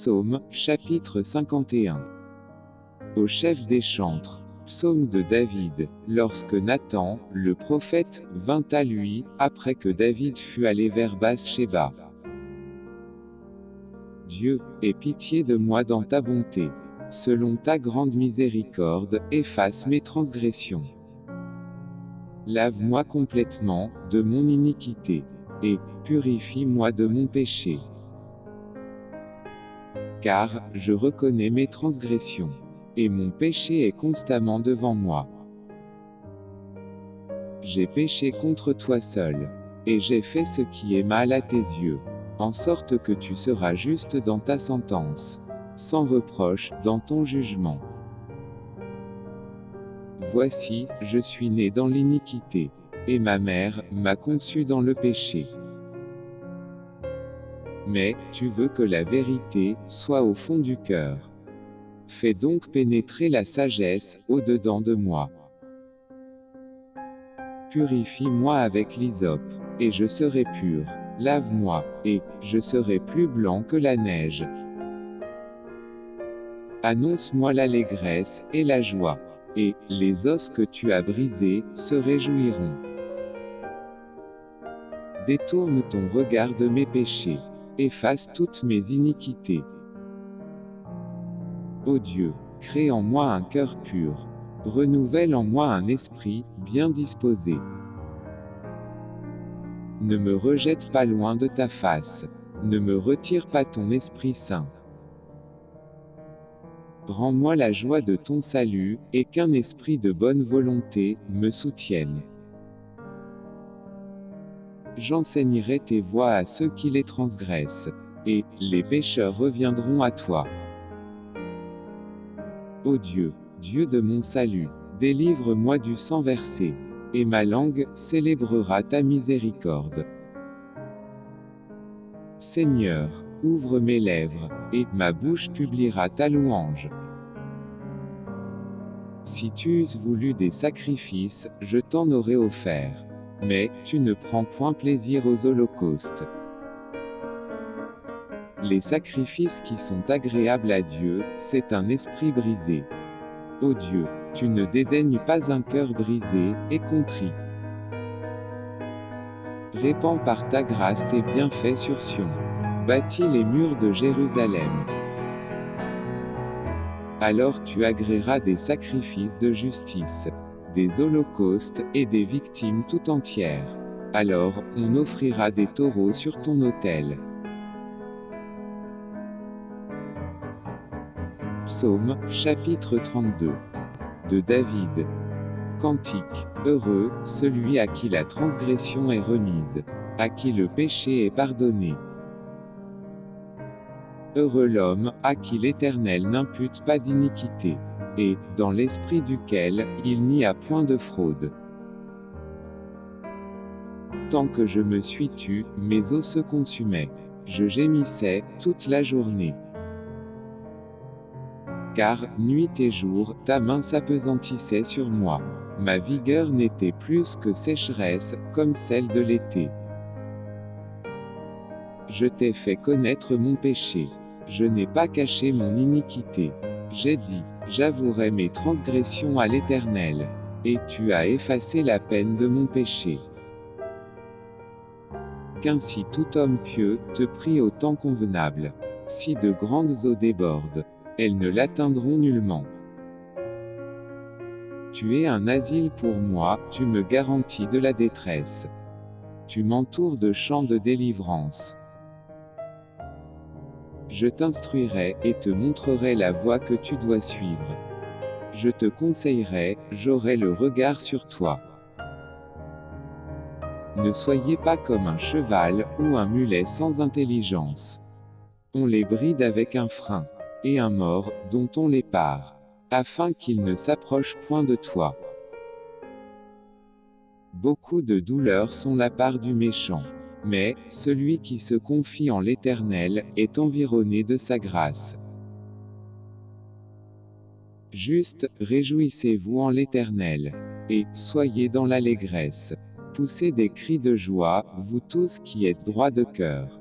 Psaume, chapitre 51. Au chef des chantres. Psaume de David, lorsque Nathan, le prophète, vint à lui, après que David fut allé vers Bath-sheba. Dieu, aie pitié de moi dans ta bonté. Selon ta grande miséricorde, efface mes transgressions. Lave-moi complètement, de mon iniquité, et purifie-moi de mon péché. Car, je reconnais mes transgressions, et mon péché est constamment devant moi. J'ai péché contre toi seul, et j'ai fait ce qui est mal à tes yeux, en sorte que tu seras juste dans ta sentence, sans reproche dans ton jugement. Voici, je suis né dans l'iniquité, et ma mère m'a conçu dans le péché. Mais, tu veux que la vérité soit au fond du cœur. Fais donc pénétrer la sagesse au-dedans de moi. Purifie-moi avec l'hysope, et je serai pur. Lave-moi, et je serai plus blanc que la neige. Annonce-moi l'allégresse et la joie, et les os que tu as brisés se réjouiront. Détourne ton regard de mes péchés. Efface toutes mes iniquités. Ô Dieu, crée en moi un cœur pur. Renouvelle en moi un esprit bien disposé. Ne me rejette pas loin de ta face. Ne me retire pas ton Esprit Saint. Rends-moi la joie de ton salut, et qu'un esprit de bonne volonté me soutienne. J'enseignerai tes voies à ceux qui les transgressent, et les pécheurs reviendront à toi. Ô Dieu, Dieu de mon salut, délivre-moi du sang versé, et ma langue célébrera ta miséricorde. Seigneur, ouvre mes lèvres, et ma bouche publiera ta louange. Si tu eusses voulu des sacrifices, je t'en aurais offert. Mais, tu ne prends point plaisir aux holocaustes. Les sacrifices qui sont agréables à Dieu, c'est un esprit brisé. Ô Dieu, tu ne dédaignes pas un cœur brisé et contrit. Répands par ta grâce tes bienfaits sur Sion. Bâtis les murs de Jérusalem. Alors tu agréeras des sacrifices de justice, des holocaustes et des victimes tout entières. Alors, on offrira des taureaux sur ton autel. Psaume, chapitre 32. De David. Cantique. Heureux, celui à qui la transgression est remise, à qui le péché est pardonné. Heureux l'homme, à qui l'Éternel n'impute pas d'iniquité, et, dans l'esprit duquel, il n'y a point de fraude. Tant que je me suis tu, mes os se consumaient. Je gémissais, toute la journée. Car, nuit et jour, ta main s'apesantissait sur moi. Ma vigueur n'était plus que sécheresse, comme celle de l'été. Je t'ai fait connaître mon péché. Je n'ai pas caché mon iniquité. J'ai dit, j'avouerai mes transgressions à l'Éternel. Et tu as effacé la peine de mon péché. Qu'ainsi tout homme pieux te prie au temps convenable. Si de grandes eaux débordent, elles ne l'atteindront nullement. Tu es un asile pour moi, tu me garantis de la détresse. Tu m'entoures de chants de délivrance. Je t'instruirai, et te montrerai la voie que tu dois suivre. Je te conseillerai, j'aurai le regard sur toi. Ne soyez pas comme un cheval, ou un mulet sans intelligence. On les bride avec un frein, et un mors, dont on les pare, afin qu'ils ne s'approchent point de toi. Beaucoup de douleurs sont la part du méchant. Mais, celui qui se confie en l'Éternel, est environné de sa grâce. Juste, réjouissez-vous en l'Éternel. Et, soyez dans l'allégresse. Poussez des cris de joie, vous tous qui êtes droits de cœur.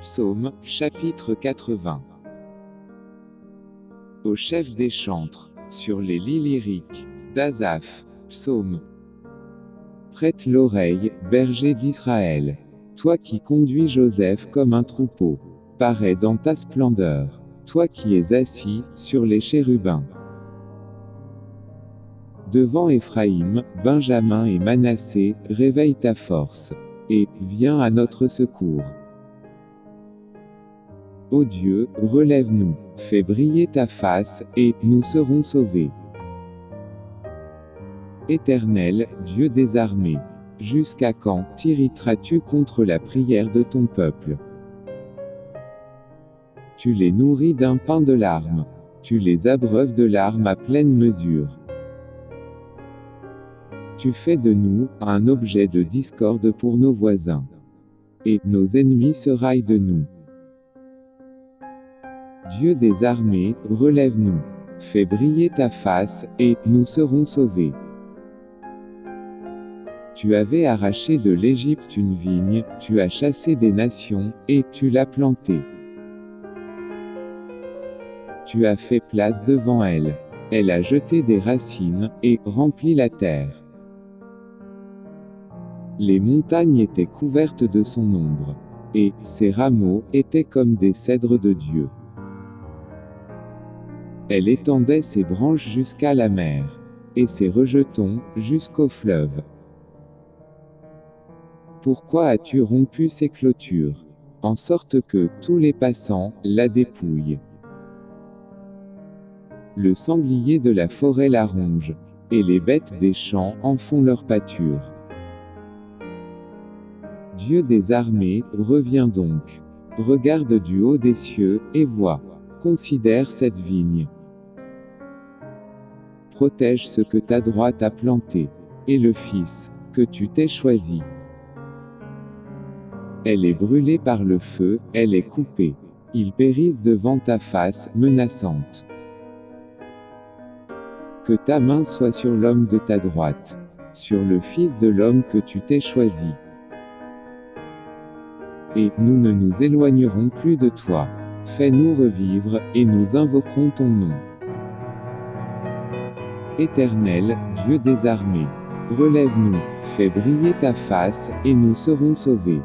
Psaume, chapitre 80. Au chef des chantres, sur les lits lyriques, d'Asaph, psaume. Prête l'oreille, berger d'Israël. Toi qui conduis Joseph comme un troupeau. Parais dans ta splendeur. Toi qui es assis, sur les chérubins. Devant Éphraïm, Benjamin et Manassé, réveille ta force. Et, viens à notre secours. Ô Dieu, relève-nous, fais briller ta face, et nous serons sauvés. Éternel, Dieu des armées, jusqu'à quand t'irriteras-tu contre la prière de ton peuple? Tu les nourris d'un pain de larmes, tu les abreuves de larmes à pleine mesure. Tu fais de nous un objet de discorde pour nos voisins. Et nos ennemis se raillent de nous. Dieu des armées, relève-nous. Fais briller ta face, et nous serons sauvés. Tu avais arraché de l'Égypte une vigne, tu as chassé des nations, et tu l'as plantée. Tu as fait place devant elle. Elle a jeté des racines, et rempli la terre. Les montagnes étaient couvertes de son ombre. Et ses rameaux étaient comme des cèdres de Dieu. Elle étendait ses branches jusqu'à la mer, et ses rejetons jusqu'au fleuve. Pourquoi as-tu rompu ses clôtures, en sorte que tous les passants la dépouillent? Le sanglier de la forêt la ronge, et les bêtes des champs en font leur pâture. Dieu des armées, reviens donc. Regarde du haut des cieux, et vois. Considère cette vigne. Protège ce que ta droite a planté, et le fils que tu t'es choisi. Elle est brûlée par le feu, elle est coupée. Ils périssent devant ta face menaçante. Que ta main soit sur l'homme de ta droite, sur le fils de l'homme que tu t'es choisi. Et nous ne nous éloignerons plus de toi. Fais-nous revivre, et nous invoquerons ton nom. Éternel, Dieu des armées, relève-nous, fais briller ta face, et nous serons sauvés.